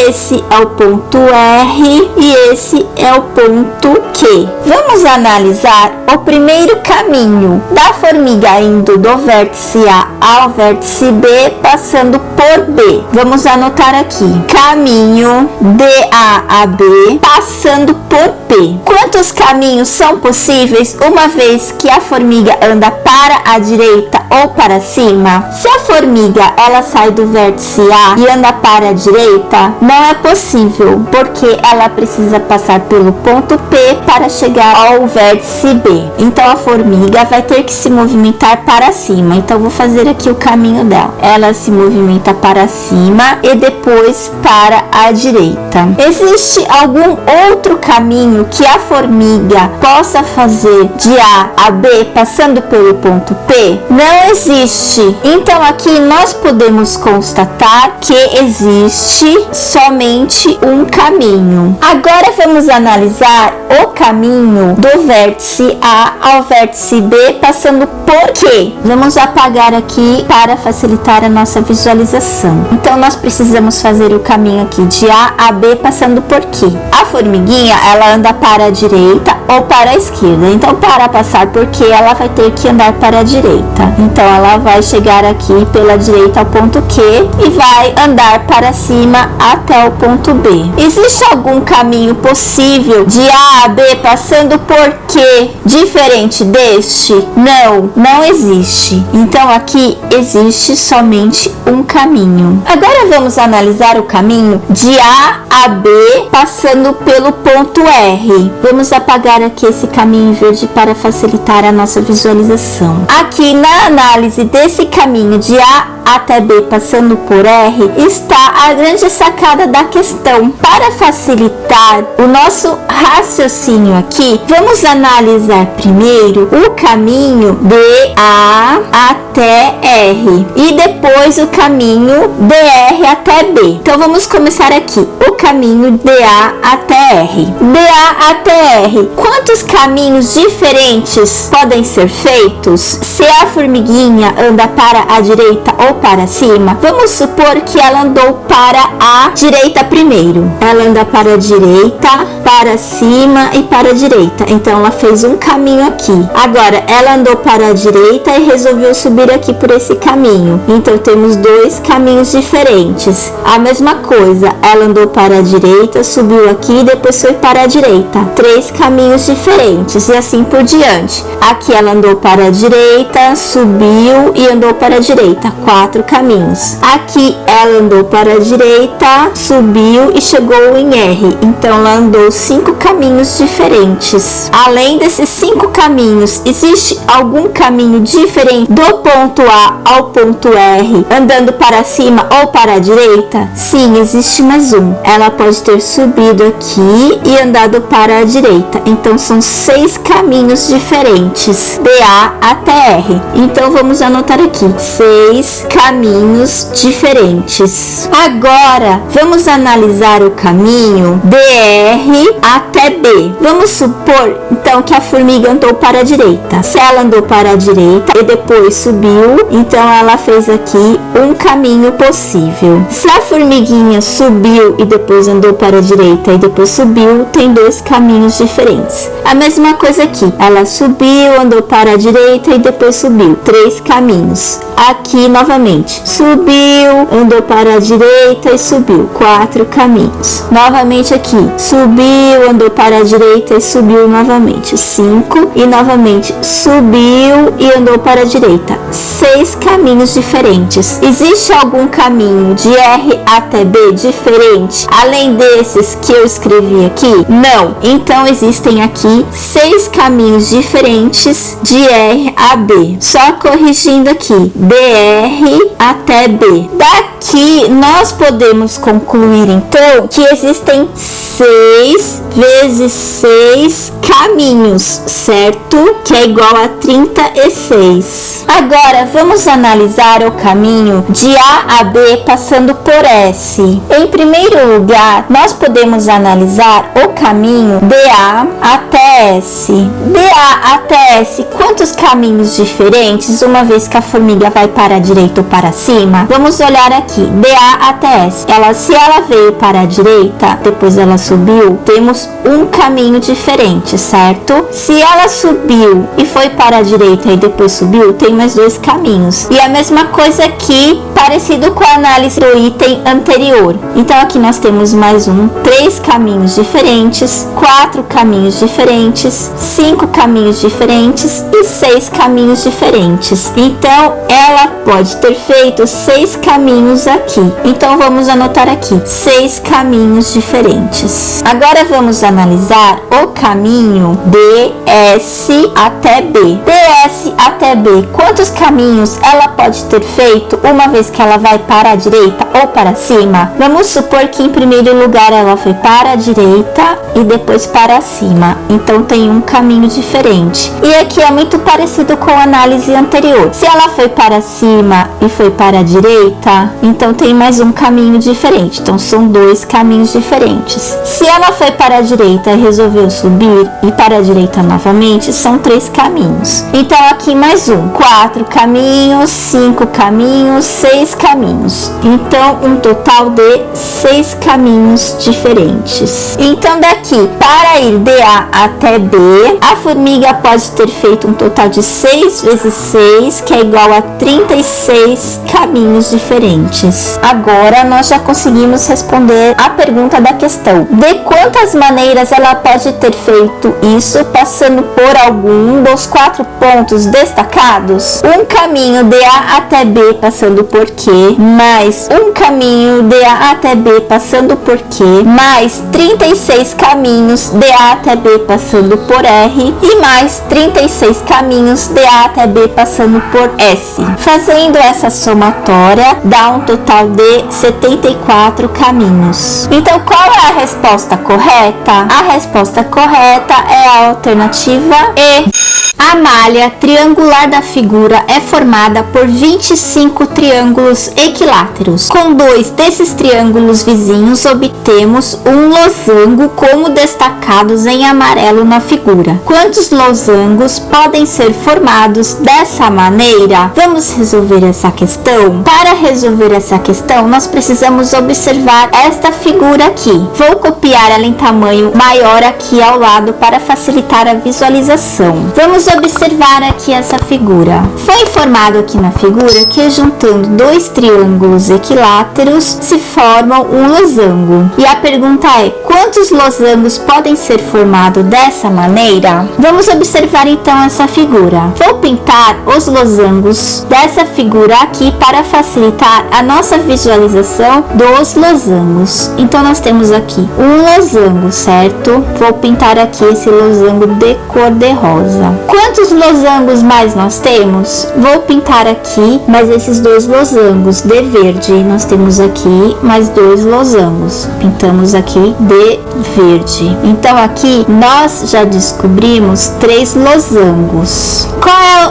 esse é o ponto R e esse é o ponto Q. Vamos analisar o primeiro caminho da formiga indo do vértice A ao vértice B, passando por B. Vamos anotar aqui: caminho de A a B, passando por P. Quantos caminhos são possíveis uma vez que a formiga anda para a direita ou para cima? Se a formiga ela sai do vértice A e anda para a direita, não é possível, porque ela precisa passar pelo ponto P para chegar ao vértice B. Então a formiga vai ter que se movimentar para cima. Então vou fazer aqui o caminho dela. Ela se movimenta para cima e depois para a direita. Existe algum outro caminho que a formiga possa fazer de A a B passando pelo ponto P? Não existe. Então aqui nós podemos constatar que existe somente um caminho. Agora vamos analisar o caminho do vértice A ao vértice B passando por Q. Vamos apagar aqui para facilitar a nossa visualização. Então nós precisamos fazer o caminho aqui de A a B passando por Q. A formiguinha, ela anda para a direita ou para a esquerda. Então, para passar por Q, ela vai ter que andar para a direita. Então, ela vai chegar aqui pela direita ao ponto Q e vai andar para cima até o ponto B. Existe algum caminho possível de A a B passando por Q diferente deste? Não, não existe. Então, aqui existe somente um caminho. Agora, vamos analisar o caminho de A a B passando pelo ponto R. Vamos apagar aqui esse caminho verde para facilitar a nossa visualização. Aqui na análise desse caminho de A até B passando por R está a grande sacada da questão. Para facilitar o nosso raciocínio aqui, vamos analisar primeiro o caminho de A até R e depois o caminho de R até B. Então vamos começar aqui. O caminho de A até R. De A até R. Quantos caminhos diferentes podem ser feitos? Se a formiguinha anda para a direita ou para cima, vamos supor que ela andou para a direita primeiro. Ela anda para a direita, para cima e para a direita. Então ela fez um caminho aqui. Agora ela andou para a direita e resolveu subir aqui por esse caminho. Então temos 2 caminhos diferentes. A mesma coisa, ela andou para a direita, subiu aqui e depois foi para a direita. 3 caminhos diferentes e assim por diante. Aqui ela andou para a direita, subiu e andou para a direita. 4 caminhos. Aqui ela andou para a direita, subiu e chegou em R. Então ela andou 5 caminhos diferentes. Além desses 5 caminhos, existe algum caminho diferente do ponto A ao ponto R, andando para cima ou para a direita? Sim, existe mais um. Ela pode ter subido aqui e andado para a direita. Então são 6 caminhos diferentes de A até R. Então vamos anotar aqui: 6 caminhos diferentes. Agora vamos analisar o caminho de R até B. Vamos supor então que a formiga andou para a direita. Se ela andou para a direita e depois subiu, então ela fez aqui um caminho possível. Se a formiguinha subiu e depois andou para a direita e depois subiu, tem 2 caminhos diferentes. A mesma coisa aqui, ela subiu, andou para a direita e depois subiu, 3 caminhos. Aqui novamente, subiu, andou para a direita e subiu, 4 caminhos. Novamente aqui, subiu, andou para a direita e subiu novamente, 5, e novamente subiu e andou para a direita, 6 caminhos diferentes. Existe algum caminho de R até B diferente, além desses que eu escrevi aqui? Não. Então existem aqui 6 caminhos diferentes de R a B. Só corrigindo aqui, BR até B. Daqui nós podemos concluir então que existem 6 vezes 6 caminhos, certo? Que é igual a 36. Agora vamos analisar o caminho de A a B passando por S. Em primeiro lugar, nós podemos analisar o caminho DA até S. DA até S, quantos caminhos diferentes, uma vez que a formiga vai para a direita ou para cima? Vamos olhar aqui, DA até S. Se ela veio para a direita, depois ela subiu, temos um caminho diferente, certo? Se ela subiu e foi para a direita e depois subiu, tem mais 2 caminhos. E a mesma coisa aqui, parecido com a análise do item anterior. Então aqui nós temos mais 3 caminhos diferentes, 4 caminhos diferentes, 5 caminhos diferentes e 6 caminhos diferentes. Então ela pode ter feito 6 caminhos aqui. Então vamos anotar aqui, 6 caminhos diferentes. Agora vamos analisar o caminho DS até B. DS até B, quantos caminhos ela pode ter feito uma vez que ela vai para a direita ou para cima? Vamos supor que em primeiro lugar ela foi para a direita e depois para cima. Então tem um caminho diferente. E aqui é muito parecido com a análise anterior. Se ela foi para cima e foi para a direita, então tem mais um caminho diferente. Então são 2 caminhos diferentes. Se ela foi para a direita e resolveu subir e para a direita novamente, são 3 caminhos. Então aqui mais 4 caminhos, 5 caminhos, 6 caminhos. Então um total de 6 caminhos diferentes. Então daqui para ir DA até B, a formiga pode ter feito um total de 6 vezes 6, que é igual a 36 caminhos diferentes. Agora nós já conseguimos responder a pergunta da questão. De quantas maneiras ela pode ter feito isso, passando por algum dos 4 pontos destacados? Um caminho DA até B passando por Q, mais um caminho DA até B passando por Q, mais 36 caminhos DA até B passando por R e mais 36 caminhos DA até B passando por S. Fazendo essa somatória, dá um total de 74 caminhos. Então, qual é a resposta correta? A resposta correta é a alternativa E. A malha triangular da figura é formada por 25 triângulos equiláteros. Com 2 desses triângulos vizinhos, obtemos um losango como destacados em amarelo na figura. Quantos losangos podem ser formados dessa maneira? Vamos resolver essa questão? Para resolver essa questão, nós precisamos observar esta figura aqui. Vou copiar ela em tamanho maior aqui ao lado para facilitar a visualização. Vamos observar aqui essa figura. Foi informado aqui na figura que juntando 2 triângulos equiláteros se formam um losango. E a pergunta é: quantos losangos podem ser formados dessa maneira? Vamos observar então essa figura. Vou pintar os losangos dessa figura aqui para facilitar a nossa visualização dos losangos. Então nós temos aqui um losango, certo? Vou pintar aqui esse losango de cor de rosa. Quantos losangos mais nós temos? Vou pintar aqui mais esses 2 losangos de verde. Nós temos aqui mais 2 losangos. Pintamos aqui de verde. Então aqui nós já descobrimos 3 losangos.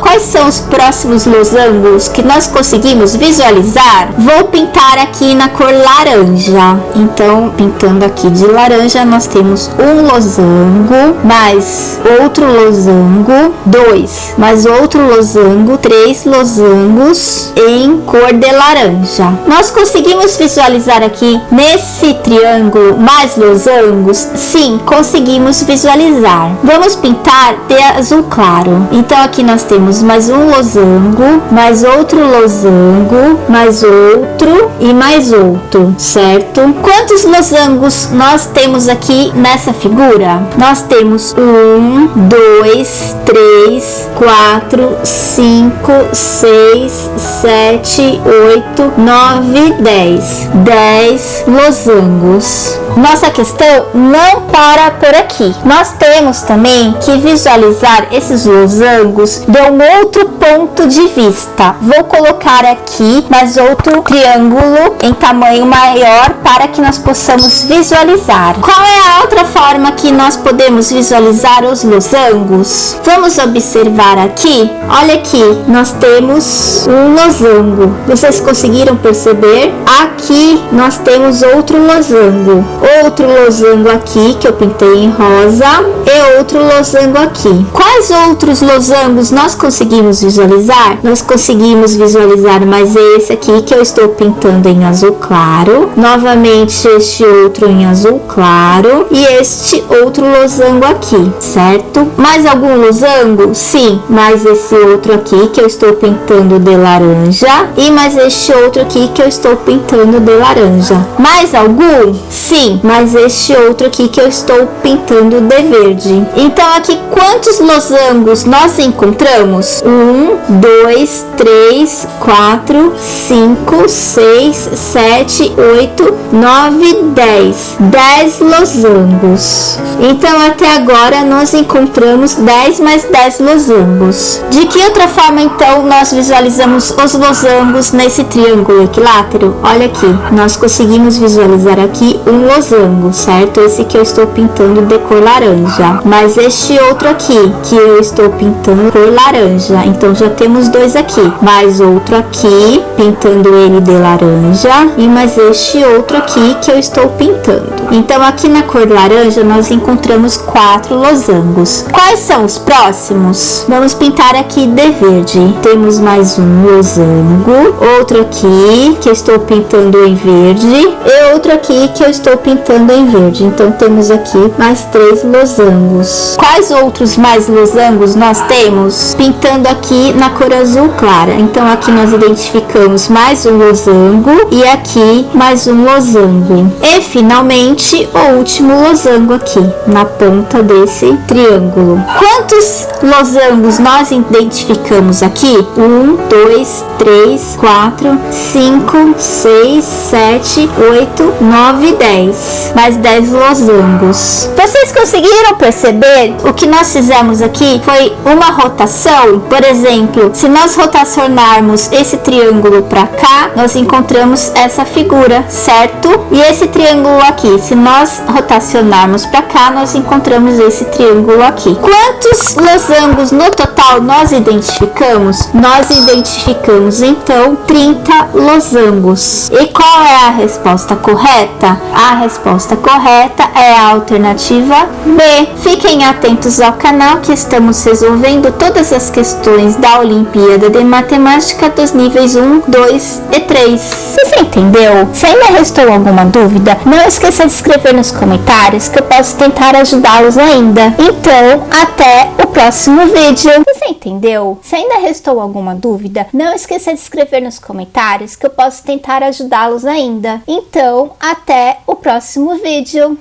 Quais são os próximos losangos que nós conseguimos visualizar? Vou pintar aqui na cor laranja. Então, pintando aqui de laranja, nós temos um losango, mais outro losango, losango, 2, mais outro losango, 3 losangos em cor de laranja. Nós conseguimos visualizar aqui nesse triângulo mais losangos? Sim, conseguimos visualizar. Vamos pintar de azul claro. Então aqui nós temos mais um losango, mais outro losango, mais outro e mais outro, certo? Quantos losangos nós temos aqui nessa figura? Nós temos 1, 2, 3, 4, 5, 6, 7, 8, 9, 10. 10 losangos. Nossa questão não para por aqui. Nós temos também que visualizar esses losangos de um outro ponto de vista. Vou colocar aqui mais outro triângulo em tamanho maior para que nós possamos visualizar. Qual é a outra forma que nós podemos visualizar os losangos? Vamos observar aqui. Olha aqui, nós temos um losango. Vocês conseguiram perceber? Aqui nós temos outro losango. Outro losango aqui que eu pintei em rosa e outro losango aqui. Quais outros losangos nós conseguimos visualizar? Nós conseguimos visualizar mais esse aqui que eu estou pintando em azul claro. Novamente este outro em azul claro e este outro losango aqui, certo? Mais algum losango? Sim, mais esse outro aqui que eu estou pintando de laranja e mais este outro aqui que eu estou pintando de laranja. Mais algum? Sim, mais este outro aqui que eu estou pintando de verde. Então aqui quantos losangos nós encontramos? 1, 2, 3, 4, 5, 6, 7, 8, 9, 10. 10 losangos. Então até agora nós encontramos 10 mais 10 losangos. De que outra forma então nós visualizamos os losangos nesse triângulo equilátero? Olha aqui, nós conseguimos visualizar aqui um losango, certo? Esse que eu estou pintando de cor laranja, mas este outro aqui que eu estou pintando cor laranja, então já temos dois aqui, mais outro aqui pintando ele de laranja e mais este outro aqui que eu estou pintando. Então aqui na cor laranja nós encontramos 4 losangos. Quais são os próximos? Vamos pintar aqui de verde. Temos mais um losango, outro aqui que eu estou pintando em verde e outro aqui que eu estou pintando em verde. Então temos aqui mais 3 losangos. Quais outros mais losangos nós temos? Pintando aqui na cor azul clara. Então aqui nós identificamos mais um losango e aqui mais um losango. E finalmente o último losango aqui na ponta desse triângulo. Quantos losangos nós identificamos aqui? 1, 2, 3, 4, 5, 6, 7, 8, 9, 10. Mais 10 losangos. Vocês conseguiram perceber? O que nós fizemos aqui foi uma rotação. Por exemplo, se nós rotacionarmos esse triângulo para cá, nós encontramos essa figura, certo? E esse triângulo aqui, se nós rotacionarmos para cá, nós encontramos esse triângulo aqui. Quantos losangos no total nós identificamos? Nós identificamos então 30 losangos. E qual é a resposta correta? A resposta correta é a alternativa B. Fiquem atentos ao canal que estamos resolvendo todas as questões da Olimpíada de Matemática dos níveis 1, 2 e 3. Você entendeu? Se ainda restou alguma dúvida, não esqueça de escrever nos comentários que eu posso tentar ajudá-los ainda. Então, até o próximo vídeo. Você entendeu? Se ainda restou alguma dúvida, não esqueça de escrever nos comentários que eu posso tentar ajudá-los ainda. Então, até o próximo vídeo.